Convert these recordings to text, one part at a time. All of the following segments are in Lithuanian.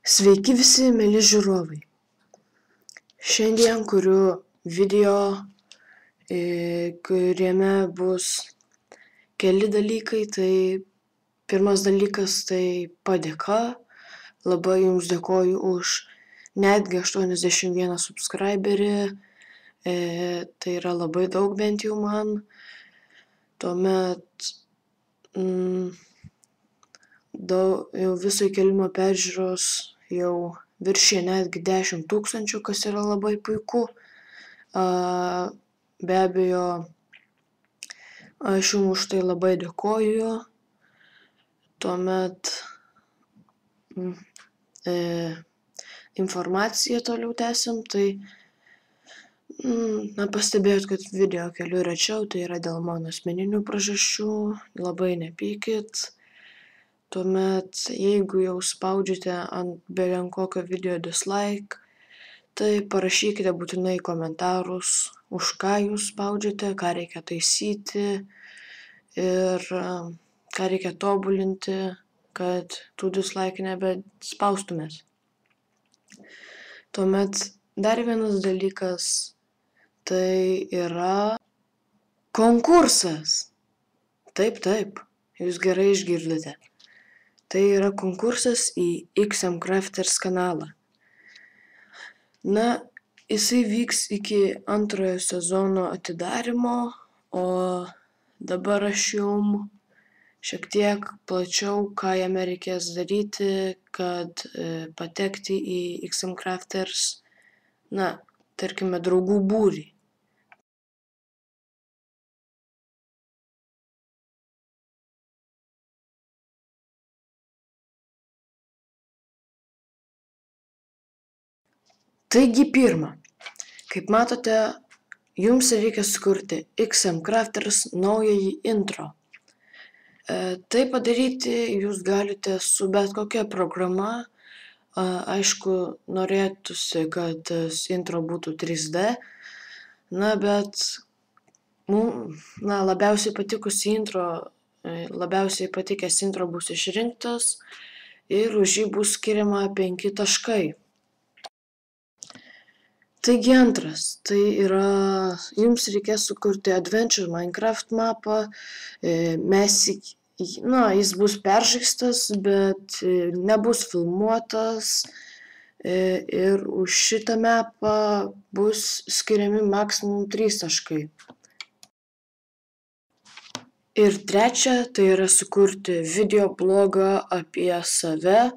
Sveiki visi mieli žiūrovai. Šiandien kuriu video, kuriame bus keli dalykai. Tai pirmas dalykas tai padėka. Labai jums dėkoju už netgi 81 subscriberį. Tai yra labai daug bent jau man. Tuomet jau viso įkėlimo peržiūros jau viršė netgi 10 000, kas yra labai puiku. Be abejo, aš jums už tai labai dėkoju. Tuomet informaciją toliau tęsiam. Tai pastebėjot, kad video keliu rečiau, tai yra dėl mano asmeninių priežasčių. Labai nepykit. Tuomet, jeigu jau spaudžiate ant belenkokio video dislike, tai parašykite būtinai komentarus, už ką jūs spaudžiate, ką reikia taisyti ir ką reikia tobulinti, kad tų dislike nebespaustumėt. Tuomet dar vienas dalykas, tai yra konkursas. Taip, jūs gerai išgirdote. Tai yra konkursas į XM Crafters kanalą. Jisai vyks iki antrojo sezono atidarymo, o dabar aš jums šiek tiek plačiau, ką jame reikės daryti, kad patekti į XM Crafters, tarkime, draugų būrį. Taigi pirma, kaip matote, jums reikia sukurti XM Crafters naująjį intro. Tai padaryti jūs galite su bet kokia programa. Aišku, norėtųsi, kad tas intro būtų 3D, bet labiausiai patikęs intro bus išrinktas ir už jį bus skiriama 5 taškai. Taigi antras, tai yra, jums reikės sukurti Adventure Minecraft mapą. Jis bus peržaistas, bet nebus filmuotas ir už šitą mapą bus skiriami maksimum 3 taškai. Ir trečia, tai yra sukurti video blogą apie save,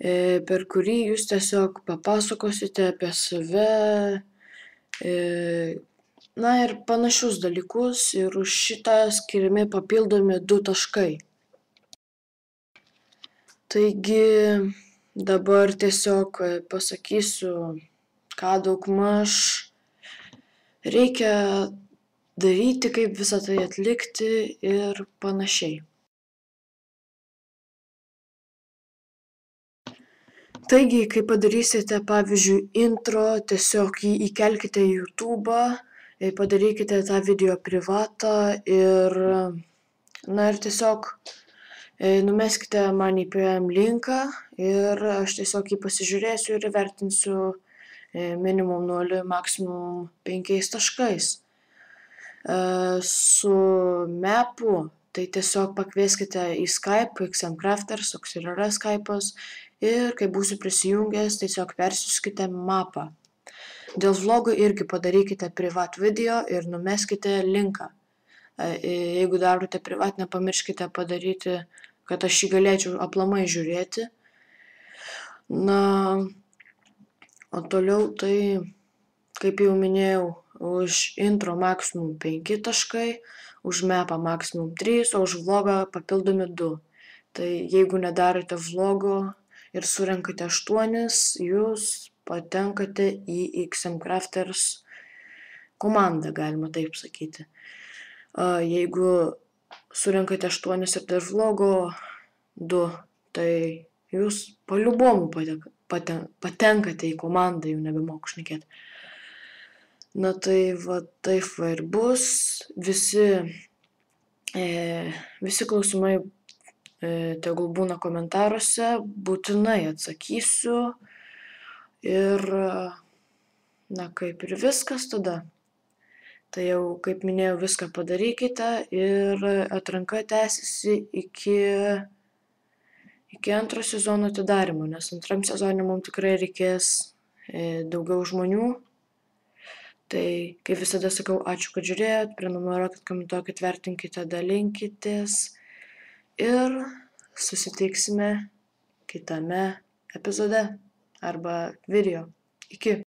per kurį jūs tiesiog papasakosite apie save ir panašius dalykus, ir už šitą skiriami papildomi 2 taškai. Taigi dabar tiesiog pasakysiu, ką daugmaž reikia daryti, kaip visą tai atlikti ir panašiai. Taigi, kai padarysite, pavyzdžiui, intro, tiesiog jį įkelkite į YouTube, padarykite tą video privatą ir tiesiog numeskite man į PM linką ir aš tiesiog jį pasižiūrėsiu ir įvertinsiu minimum 0, maksimum 5 taškais. Su mapu, tai tiesiog pakvieskite į Skype, XM Crafters, toks ir yra Skype'as, ir kai būsiu prisijungęs, tiesiog persiųskite mapą. Dėl vlogų irgi padarykite privat video ir numeskite linką. Jeigu darote privat, nepamirškite padaryti, kad aš jį galėčiau aplamai žiūrėti. O toliau tai, kaip jau minėjau, už intro maksimum 5 taškai, už mapą maksimum 3, o už vlogą papildomi 2. Tai jeigu nedarote vlogo ir surenkate 8, jūs patenkate į XM Crafters komandą, galima taip sakyti. Jeigu surenkate 8 ir dar vlogo 2, tai jūs paliubomu patenkate į komandą, jau nebemoku šnekėti. Tai taip ir bus. Visi klausimai tegul būna komentaruose, būtinai atsakysiu. Ir, kaip ir viskas tada. Tai jau, kaip minėjau, viską padarykite ir atranka tęsiasi iki antro sezono atidarymo, nes antram sezone mums tikrai reikės daugiau žmonių. Tai, kaip visada sakau, ačiū, kad žiūrėjot, prenumeruokit, komentuokit, vertinkite, dalinkitės ir susitiksime kitame epizode arba video. Iki.